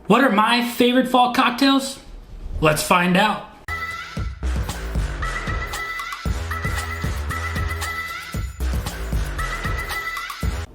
What are my favorite fall cocktails? Let's find out.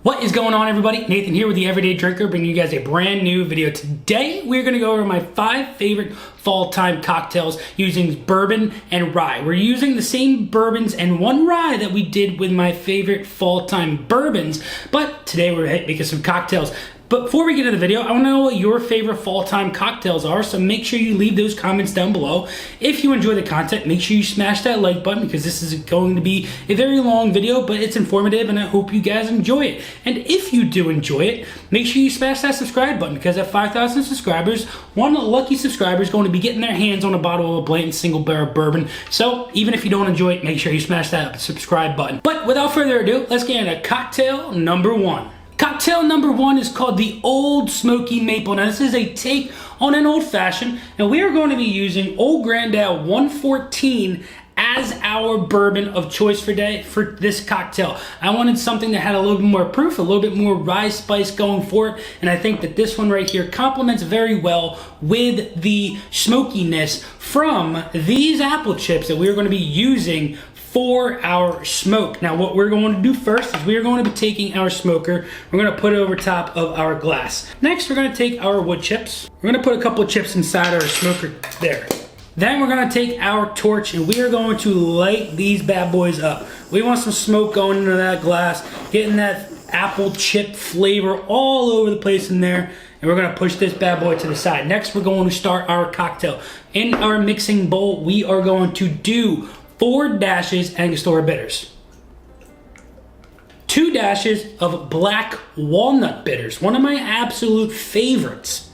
What is going on, everybody? Nathan here with the Everyday Drinker, bringing you guys a brand new video. Today, we're gonna go over my 5 favorite fall time cocktails using bourbon and rye. We're using the same bourbons and one rye that we did with my favorite fall time bourbons, but today we're making some cocktails. But before we get into the video, I want to know what your favorite fall time cocktails are, so make sure you leave those comments down below. If you enjoy the content, make sure you smash that like button because this is going to be a very long video, but it's informative and I hope you guys enjoy it. And if you do enjoy it, make sure you smash that subscribe button because at 5,000 subscribers, one lucky subscriber is going to be getting their hands on a bottle of a Blanton single barrel bourbon. So even if you don't enjoy it, make sure you smash that subscribe button. But without further ado, let's get into cocktail number 1. Cocktail number 1 is called the Old Smoky Maple. Now this is a take on an old fashioned, and we are going to be using Old Grandad 114 as our bourbon of choice for this cocktail. I wanted something that had a little bit more proof, a little bit more rye spice going for it, and I think that this one right here complements very well with the smokiness from these apple chips that we are going to be using for our smoke. Now what we're going to do first is we are going to be taking our smoker, we're going to put it over top of our glass. Next we're going to take our wood chips, we're going to put a couple of chips inside our smoker there. Then we're going to take our torch and we are going to light these bad boys up. We want some smoke going into that glass, getting that apple chip flavor all over the place in there. And we're going to push this bad boy to the side. Next we're going to start our cocktail. In our mixing bowl we are going to do 4 dashes angostura bitters, 2 dashes of black walnut bitters, one of my absolute favorites.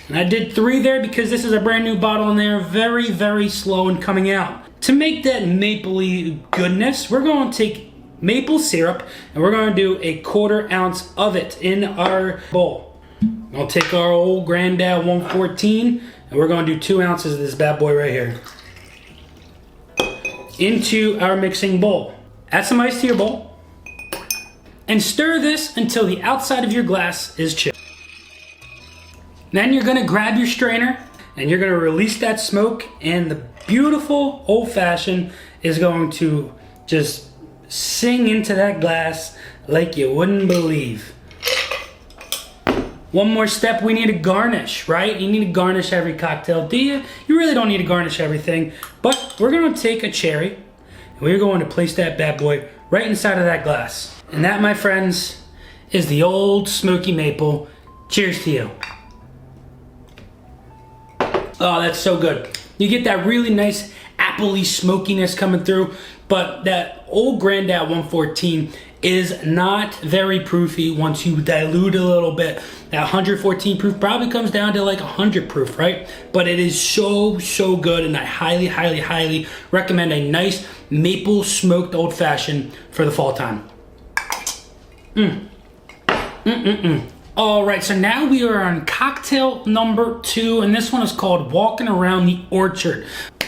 And I did 3 there because this is a brand new bottle and they're very, very slow in coming out. To make that mapley goodness, we're going to take maple syrup and we're going to do a 1/4 ounce of it in our bowl. I'll take our Old Grandad 114 and we're going to do 2 ounces of this bad boy right here into our mixing bowl. Add some ice to your bowl and stir this until the outside of your glass is chilled. Then you're gonna grab your strainer and you're gonna release that smoke, and the beautiful old fashioned is going to just sing into that glass like you wouldn't believe. One more step, we need to garnish, right? You need to garnish every cocktail, do you? You really don't need to garnish everything, but we're gonna take a cherry and we're going to place that bad boy right inside of that glass. And that, my friends, is the Old Smoky Maple. Cheers to you. Oh, that's so good. You get that really nice appley smokiness coming through, but that Old Grandad 114 is not very proofy once you dilute a little bit. That 114 proof probably comes down to like 100 proof, right? But it is so, so good, and I highly, highly, highly recommend a nice maple smoked old fashioned for the fall time. All right, so now we are on cocktail number 2, and this one is called Walking Around the Orchard.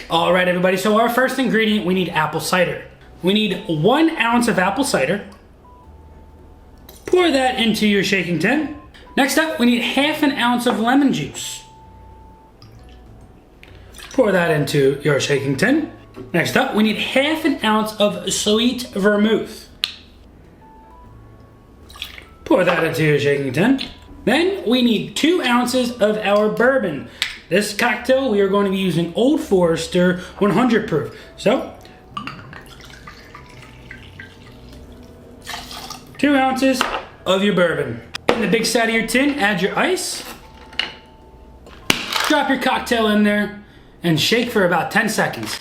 All right, everybody, so our first ingredient, we need apple cider. We need 1 ounce of apple cider. Pour that into your shaking tin. Next up, we need 1/2 ounce of lemon juice. Pour that into your shaking tin. Next up, we need 1/2 ounce of sweet vermouth. Pour that into your shaking tin. Then we need 2 ounces of our bourbon. This cocktail, we are going to be using Old Forester 100 proof. So, 2 ounces of your bourbon. In the big side of your tin, add your ice. Drop your cocktail in there and shake for about 10 seconds.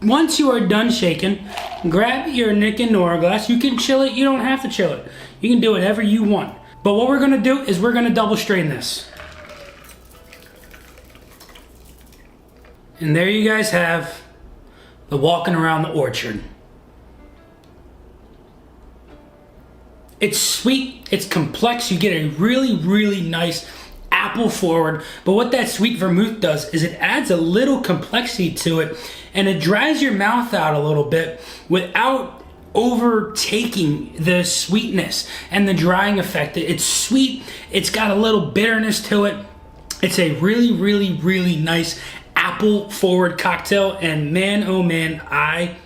Once you are done shaking, grab your Nick and Nora glass. You can chill it, you don't have to chill it. You can do whatever you want. But what we're gonna do is we're gonna double strain this. And there you guys have the Walking Around the Orchard. It's sweet, it's complex, you get a really, really nice apple forward, but what that sweet vermouth does is it adds a little complexity to it, and it dries your mouth out a little bit without overtaking the sweetness and the drying effect. It's sweet, it's got a little bitterness to it. It's a really, really, really nice apple forward cocktail, and man, oh man, I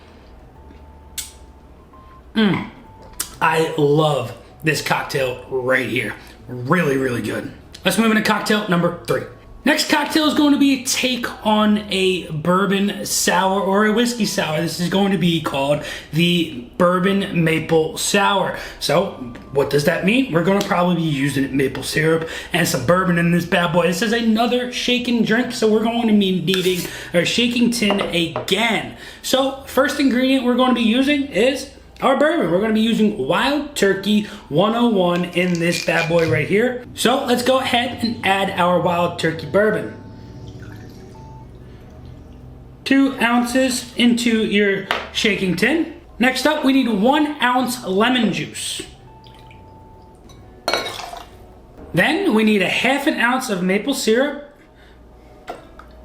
love this cocktail right here. Really, really good. Let's move into cocktail number 3. Next cocktail is going to be a take on a bourbon sour or a whiskey sour. This is going to be called the Bourbon Maple Sour. So what does that mean? We're going to probably be using maple syrup and some bourbon in this bad boy. This is another shaken drink, so we're going to be needing our shaking tin again. So first ingredient we're going to be using is our bourbon. We're going to be using Wild Turkey 101 in this bad boy right here. So let's go ahead and add our Wild Turkey bourbon. 2 ounces into your shaking tin. Next up, we need 1 ounce lemon juice. Then we need a ½ ounce of maple syrup.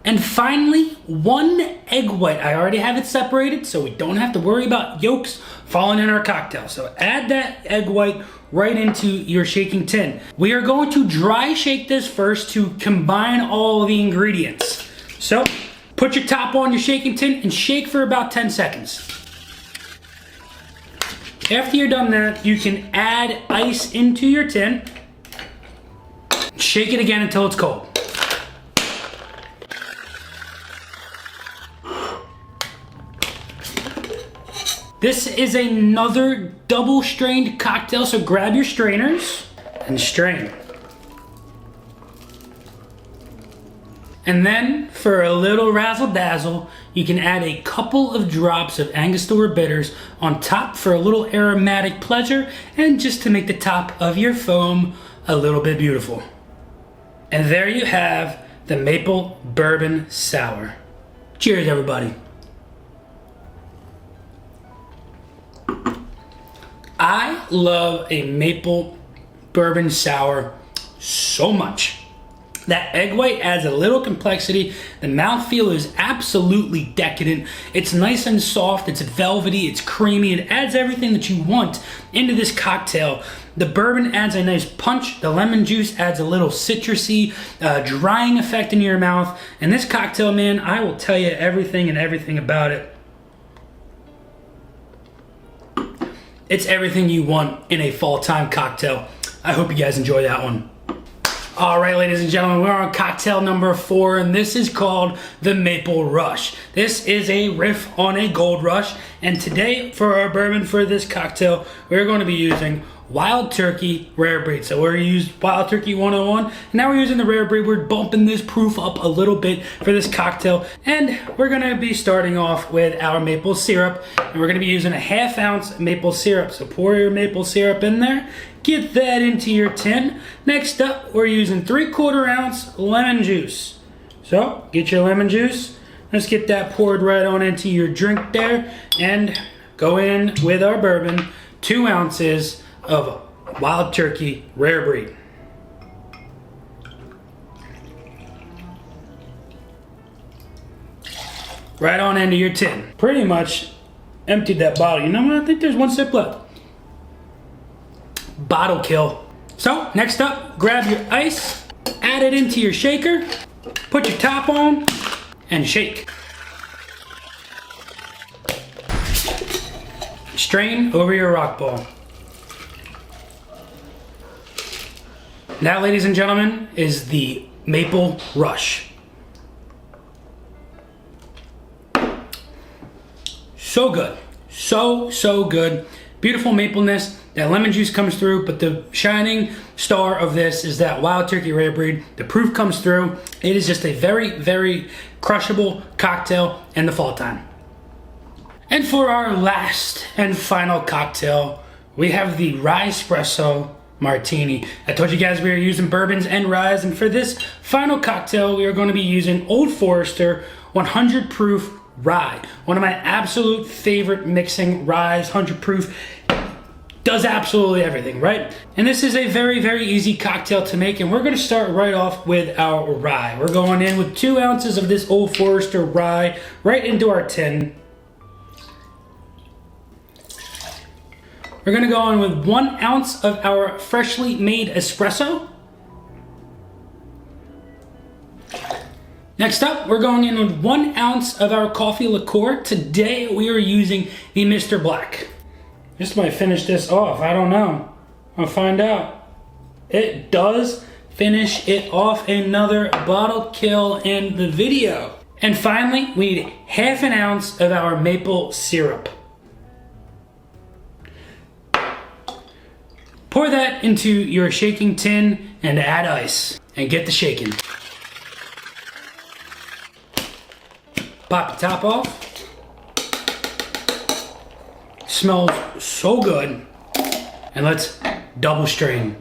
And finally, 1 egg white. I already have it separated, so we don't have to worry about yolks falling in our cocktail. So add that egg white right into your shaking tin. We are going to dry shake this first to combine all the ingredients. So put your top on your shaking tin and shake for about 10 seconds. After you're done that, you can add ice into your tin. Shake it again until it's cold. This is another double strained cocktail, so grab your strainers and strain. And then for a little razzle dazzle, you can add a couple of drops of angostura bitters on top for a little aromatic pleasure and just to make the top of your foam a little bit beautiful. And there you have the Maple Bourbon Sour. Cheers, everybody. I love a maple bourbon sour so much. That egg white adds a little complexity. The mouthfeel is absolutely decadent. It's nice and soft, it's velvety, it's creamy. It adds everything that you want into this cocktail. The bourbon adds a nice punch. The lemon juice adds a little citrusy, drying effect in your mouth. And this cocktail, man, I will tell you everything about it. It's everything you want in a fall time cocktail. I hope you guys enjoy that one. All right, ladies and gentlemen, we're on cocktail number 4, and this is called the Maple Rush. This is a riff on a Gold Rush, and today for our bourbon for this cocktail, we're going to be using Wild Turkey Rare Breed. So we're using Wild Turkey 101, and now we're using the Rare Breed. We're bumping this proof up a little bit for this cocktail, and we're going to be starting off with our maple syrup, and we're going to be using a ½ ounce maple syrup. So pour your maple syrup in there, get that into your tin. Next up, we're using 3/4 ounce lemon juice. So get your lemon juice. Let's get that poured right on into your drink there, and go in with our bourbon, 2 ounces of Wild Turkey Rare Breed. Right on into your tin. Pretty much emptied that bottle. You know what? I think there's 1 sip left. Bottle kill. So next up, grab your ice, add it into your shaker, put your top on, and shake. Strain over your rock ball. Now, ladies and gentlemen, is the Maple Rush. So good. So good. Beautiful mapleness. That lemon juice comes through, but the shining star of this is that Wild Turkey Rare Breed. The proof comes through. It is just a very, very crushable cocktail in the fall time. And for our last and final cocktail, we have the Ryespresso Martini. I told you guys we were using bourbons and ryes, and for this final cocktail, we are going to be using Old Forester 100 proof rye. One of my absolute favorite mixing ryes, 100 proof. Does absolutely everything, right? And this is a very, very easy cocktail to make, and we're gonna start right off with our rye. We're going in with 2 ounces of this Old Forester rye right into our tin. We're gonna go in with 1 ounce of our freshly made espresso. Next up, we're going in with 1 ounce of our coffee liqueur. Today, we are using the Mr. Black. This might finish this off, I don't know. I'll find out. It does finish it off. Another bottle kill in the video. And finally, we need 1/2 ounce of our maple syrup. Pour that into your shaking tin and add ice. And get the shaking. Pop the top off. Smells so good. And let's double strain.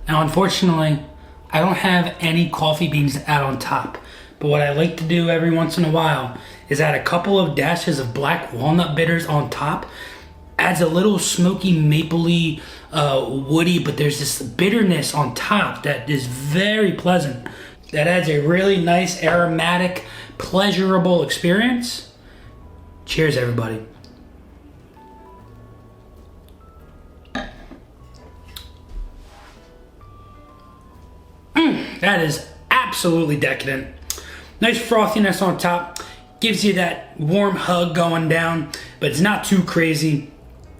Now, unfortunately, I don't have any coffee beans to add on top. But what I like to do every once in a while is add a couple of dashes of black walnut bitters on top. Adds a little smoky, mapley, woody, but there's this bitterness on top that is very pleasant. That adds a really nice, aromatic, pleasurable experience. Cheers, everybody. That is absolutely decadent. Nice frothiness on top. Gives you that warm hug going down, but it's not too crazy.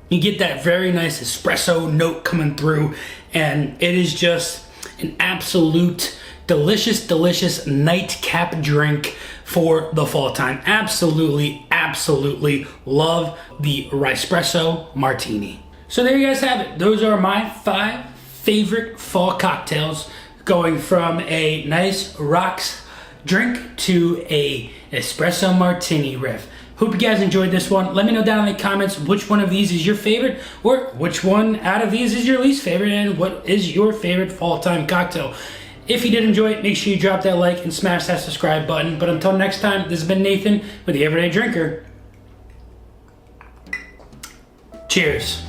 You get that very nice espresso note coming through, and it is just an absolute delicious, delicious nightcap drink for the fall time. Absolutely, absolutely love the Ryespresso Martini. So there you guys have it. Those are my 5 favorite fall cocktails, going from a nice rocks drink to a espresso martini riff. Hope you guys enjoyed this one. Let me know down in the comments which one of these is your favorite, or which one out of these is your least favorite, and what is your favorite fall time cocktail. If you did enjoy it, make sure you drop that like and smash that subscribe button. But until next time, this has been Nathan with the Everyday Drinker. Cheers.